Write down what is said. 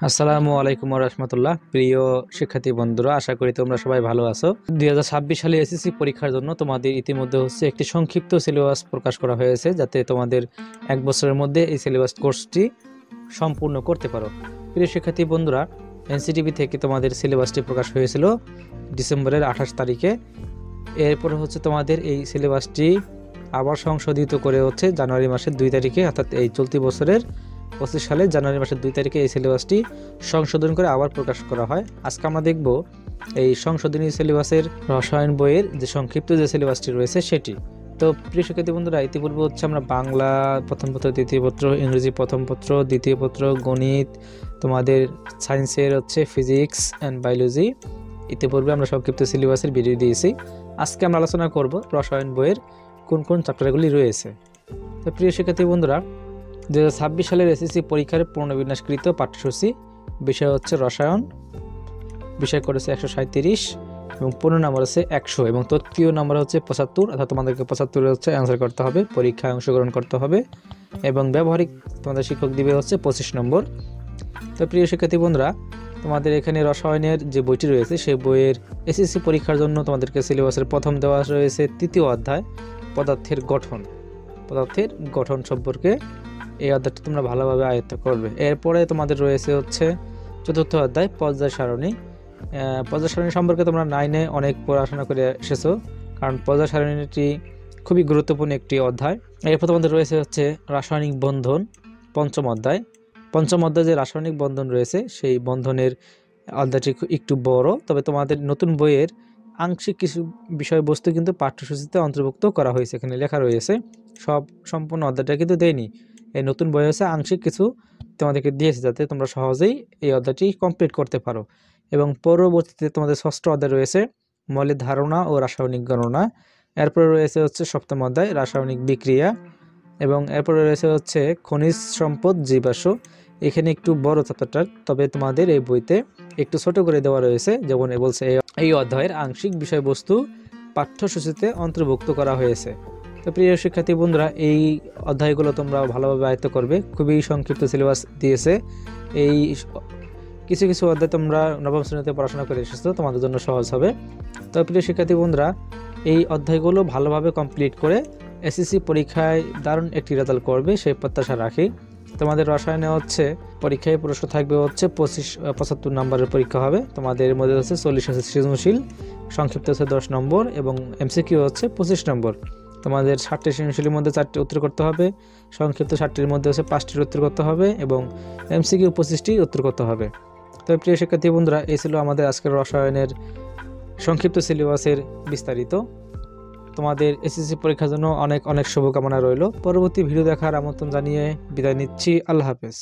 আসসালামু আলাইকুম রহমতুল্লাহ। প্রিয় শিক্ষার্থী বন্ধুরা, আশা করি তোমরা সবাই ভালো আছো। 2026 সালে এসএসসি পরীক্ষার জন্য তোমাদের ইতিমধ্যে একটি সংক্ষিপ্ত সিলেবাস প্রকাশ করা হয়েছে, যাতে তোমাদের এক বছরের মধ্যে এই সিলেবাস কোর্সটি সম্পূর্ণ করতে পারো। প্রিয় শিক্ষার্থী বন্ধুরা, এনসিটিভি থেকে তোমাদের সিলেবাসটি প্রকাশ হয়েছিল ডিসেম্বরের 28 তারিখে। এরপর তোমাদের এই সিলেবাসটি আবার সংশোধিত করে জানুয়ারি মাসের 2 তারিখে, অর্থাৎ এই চলতি বছরের 25 সালে জানুয়ারি মাসের 2 তারিখে এই সিলেবাসটি সংশোধন করে আবার প্রকাশ করা হয়। আজকে আমরা দেখব এই সংশোধনী সিলেবাসের রসায়ন বইয়ের যে সংক্ষিপ্ত যে সিলেবাসটি রয়েছে সেটি। তো প্রিয় শিক্ষার্থী বন্ধুরা, ইতিপূর্বে আমরা বাংলা প্রথম পত্র, দ্বিতীয় পত্র, ইংরেজি প্রথম পত্র, দ্বিতীয় পত্র, গণিত, তোমাদের সায়েন্সের ফিজিক্স অ্যান্ড বায়োলজি, ইতিপূর্বে আমরা সংক্ষিপ্ত সিলেবাসের ভিডিও দিয়েছি। আজকে আমরা আলোচনা করব রসায়ন বইয়ের কোন কোন চ্যাপ্টারগুলি রয়েছে। তো প্রিয় শিক্ষার্থী বন্ধুরা, 2026 সালের এসএসসি পরীক্ষার পুনর্বিন্যাসকৃত পাঠ্যসূচি, বিষয় রসায়ন, বিষয় করেছে 137 এবং পূর্ণ নাম্বার 100 এবং তত্ত্বীয় নাম্বার 75, অর্থাৎ তোমাদেরকে 75 অ্যান্সার করতে হবে, পরীক্ষায় অংশগ্রহণ করতে হবে এবং ব্যবহারিক তোমাদের শিক্ষক দিবে 25 নম্বর। তো প্রিয় শিক্ষার্থী বন্ধুরা, তোমাদের এখানে রসায়নের যে বইটি রয়েছে সেই বইয়ের এসএসসি পরীক্ষার জন্য তোমাদেরকে সিলেবাসের প্রথম দেওয়া রয়েছে 3য় অধ্যায় পদার্থের গঠন সম্পর্কে। এই অধ্যায়টি তোমরা ভালোভাবে আয়ত্ত করবে। এরপরে তোমাদের রয়েছে 4র্থ অধ্যায় পর্যায় সারণী। পর্যায় সারণী সম্পর্কে তোমরা 9-এ অনেক পড়াশোনা করে এসেছো, কারণ পর্যায় সারণীটি খুবই গুরুত্বপূর্ণ একটি অধ্যায়। এরপর তোমাদের রয়েছে রাসায়নিক বন্ধন, পঞ্চম অধ্যায় যে রাসায়নিক বন্ধন রয়েছে সেই বন্ধনের অধ্যায়টি একটু বড়, তবে তোমাদের নতুন বইয়ের আংশিক কিছু বিষয়বস্তু কিন্তু পাঠ্যসূচিতে অন্তর্ভুক্ত করা হয়েছে। এখানে লেখা রয়েছে, সম্পূর্ণ অধ্যায়টা কিন্তু দেয়নি। এই নতুন বই আংশিক কিছু তোমাদেরকে দিয়েছে, যাতে তোমরা সহজেই এই অধ্যায়টি কমপ্লিট করতে পারো। এবং পরবর্তীতে তোমাদের 6ষ্ঠ অধ্যায় রয়েছে মৌলের ধারণা ও রাসায়নিক গণনা। এরপরে রয়েছে 7ম অধ্যায় রাসায়নিক বিক্রিয়া এবং এরপরে রয়েছে খনিজ সম্পদ জীবাশ্ম। এখানে একটু বড় চ্যাপ্টারটা, তবে তোমাদের এই বইতে একটু ছোট করে দেওয়া রয়েছে, যেমন বলছে এই অধ্যায়ের আংশিক বিষয়বস্তু পাঠ্যসূচিতে অন্তর্ভুক্ত করা হয়েছে। তো প্রিয় শিক্ষার্থী বন্ধুরা, এই অধ্যায়গুলো তোমরা ভালোভাবে আয়ত্ত করবে। খুবই সংক্ষিপ্ত সিলেবাস দিয়েছে। এই কিছু কিছু অধ্যায় তোমরা নবম শ্রেণীতে পড়াশোনা করে এসেছো, তোমাদের জন্য সহজ হবে। তো প্রিয় শিক্ষার্থী বন্ধুরা, এই অধ্যায়গুলো ভালোভাবে কমপ্লিট করে এসএসসি পরীক্ষায় দারুণ একটি রেজাল্ট করবে সেই প্রত্যাশা রাখি। তোমাদের রসায়নে পরীক্ষায় প্রশ্ন থাকবে 75 নম্বরের পরীক্ষা হবে। তোমাদের মধ্যে 40 সৃজনশীল, সংক্ষিপ্ত 10 নম্বর এবং এমসিকিউ 25 নম্বর। তোমাদের 60টি সৃজনশীলের মধ্যে 4টি উত্তর করতে হবে, সংক্ষিপ্ত 60টির মধ্যে 5টির উত্তর করতে হবে এবং এমসিকিউ 25টি উত্তর করতে হবে। তবে প্রিয় শিক্ষার্থী বন্ধুরা, এই ছিল আমাদের আজকের রসায়নের সংক্ষিপ্ত সিলেবাসের বিস্তারিত। তোমাদের এসএসসি পরীক্ষার জন্য অনেক অনেক শুভকামনা রইল। পরবর্তী ভিডিও দেখার আমন্ত্রণ জানিয়ে বিদায় নিচ্ছি। আল্লাহ হাফেজ।